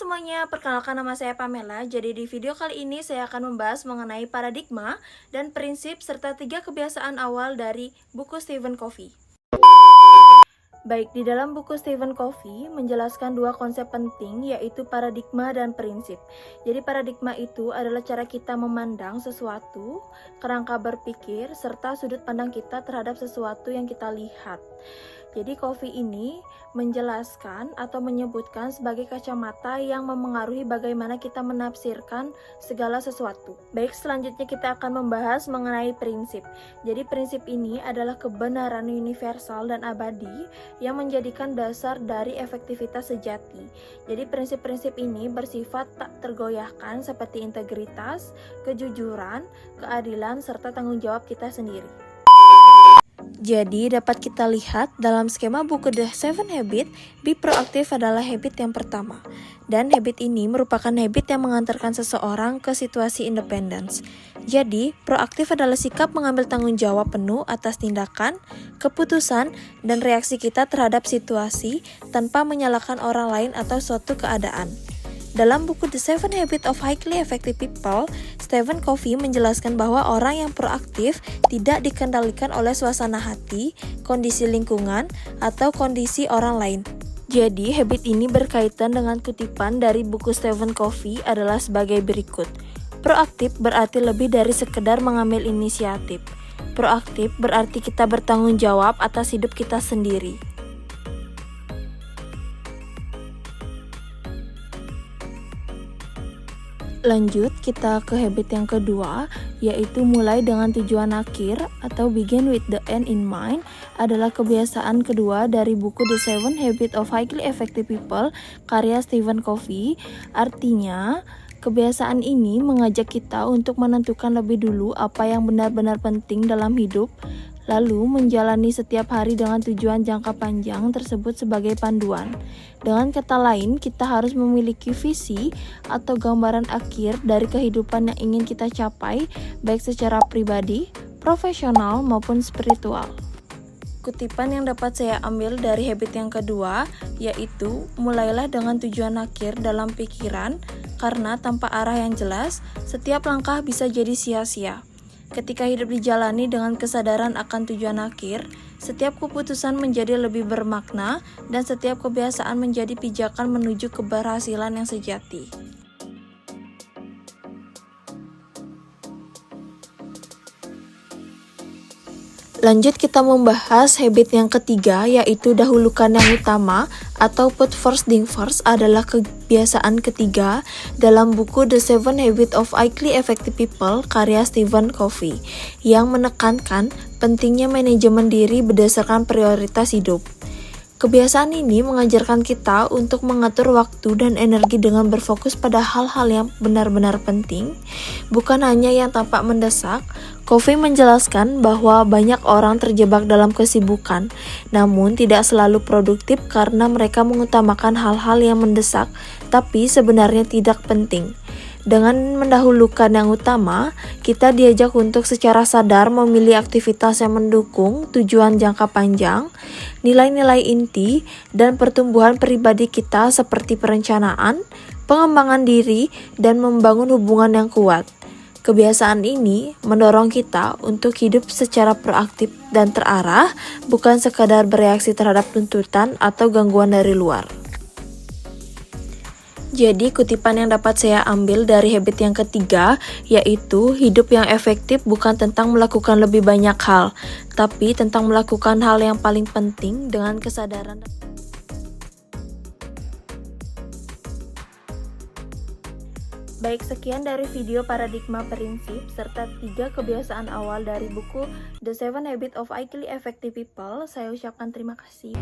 semuanya, perkenalkan nama saya Pamela. Jadi di video kali ini saya akan membahas mengenai paradigma dan prinsip serta 3 kebiasaan awal dari buku Stephen Covey. Baik, di dalam buku Stephen Covey menjelaskan 2 konsep penting, yaitu paradigma dan prinsip. Jadi paradigma itu adalah cara kita memandang sesuatu, kerangka berpikir, serta sudut pandang kita terhadap sesuatu yang kita lihat. Jadi Covey ini menjelaskan atau menyebutkan sebagai kacamata yang memengaruhi bagaimana kita menafsirkan segala sesuatu. Baik, selanjutnya kita akan membahas mengenai prinsip. Jadi prinsip ini adalah kebenaran universal dan abadi yang menjadikan dasar dari efektivitas sejati. Jadi prinsip-prinsip ini bersifat tak tergoyahkan seperti integritas, kejujuran, keadilan, serta tanggung jawab kita sendiri. Jadi dapat kita lihat dalam skema buku The 7 Habits, be proaktif adalah habit yang pertama. Dan habit ini merupakan habit yang mengantarkan seseorang ke situasi independence. Jadi, proaktif adalah sikap mengambil tanggung jawab penuh atas tindakan, keputusan, dan reaksi kita terhadap situasi tanpa menyalahkan orang lain atau suatu keadaan. Dalam buku The 7 Habits of Highly Effective People, Stephen Covey menjelaskan bahwa orang yang proaktif tidak dikendalikan oleh suasana hati, kondisi lingkungan, atau kondisi orang lain. Jadi, habit ini berkaitan dengan kutipan dari buku Stephen Covey adalah sebagai berikut. Proaktif berarti lebih dari sekedar mengambil inisiatif. Proaktif berarti kita bertanggung jawab atas hidup kita sendiri. Lanjut, kita ke habit yang kedua, yaitu mulai dengan tujuan akhir atau begin with the end in mind adalah kebiasaan kedua dari buku The 7 Habits of Highly Effective People karya Stephen Covey. Artinya, kebiasaan ini mengajak kita untuk menentukan lebih dulu apa yang benar-benar penting dalam hidup, lalu menjalani setiap hari dengan tujuan jangka panjang tersebut sebagai panduan. Dengan kata lain, kita harus memiliki visi atau gambaran akhir dari kehidupan yang ingin kita capai, baik secara pribadi, profesional, maupun spiritual. Kutipan yang dapat saya ambil dari habit yang kedua, yaitu mulailah dengan tujuan akhir dalam pikiran, karena tanpa arah yang jelas, setiap langkah bisa jadi sia-sia. Ketika hidup dijalani dengan kesadaran akan tujuan akhir, setiap keputusan menjadi lebih bermakna dan setiap kebiasaan menjadi pijakan menuju keberhasilan yang sejati. Lanjut, kita membahas habit yang ketiga, yaitu dahulukan yang utama atau put first things first adalah kebiasaan ketiga dalam buku The 7 Habits of Highly Effective People karya Stephen Covey yang menekankan pentingnya manajemen diri berdasarkan prioritas hidup. Kebiasaan ini mengajarkan kita untuk mengatur waktu dan energi dengan berfokus pada hal-hal yang benar-benar penting, bukan hanya yang tampak mendesak. Covey menjelaskan bahwa banyak orang terjebak dalam kesibukan, namun tidak selalu produktif karena mereka mengutamakan hal-hal yang mendesak, tapi sebenarnya tidak penting. Dengan mendahulukan yang utama, kita diajak untuk secara sadar memilih aktivitas yang mendukung tujuan jangka panjang, nilai-nilai inti, dan pertumbuhan pribadi kita seperti perencanaan, pengembangan diri, dan membangun hubungan yang kuat. Kebiasaan ini mendorong kita untuk hidup secara proaktif dan terarah, bukan sekadar bereaksi terhadap tuntutan atau gangguan dari luar. Jadi kutipan yang dapat saya ambil dari habit yang ketiga, yaitu hidup yang efektif bukan tentang melakukan lebih banyak hal, tapi tentang melakukan hal yang paling penting dengan kesadaran. Baik, sekian dari video paradigma prinsip serta 3 kebiasaan awal dari buku The 7 Habits of Highly Effective People. Saya ucapkan terima kasih.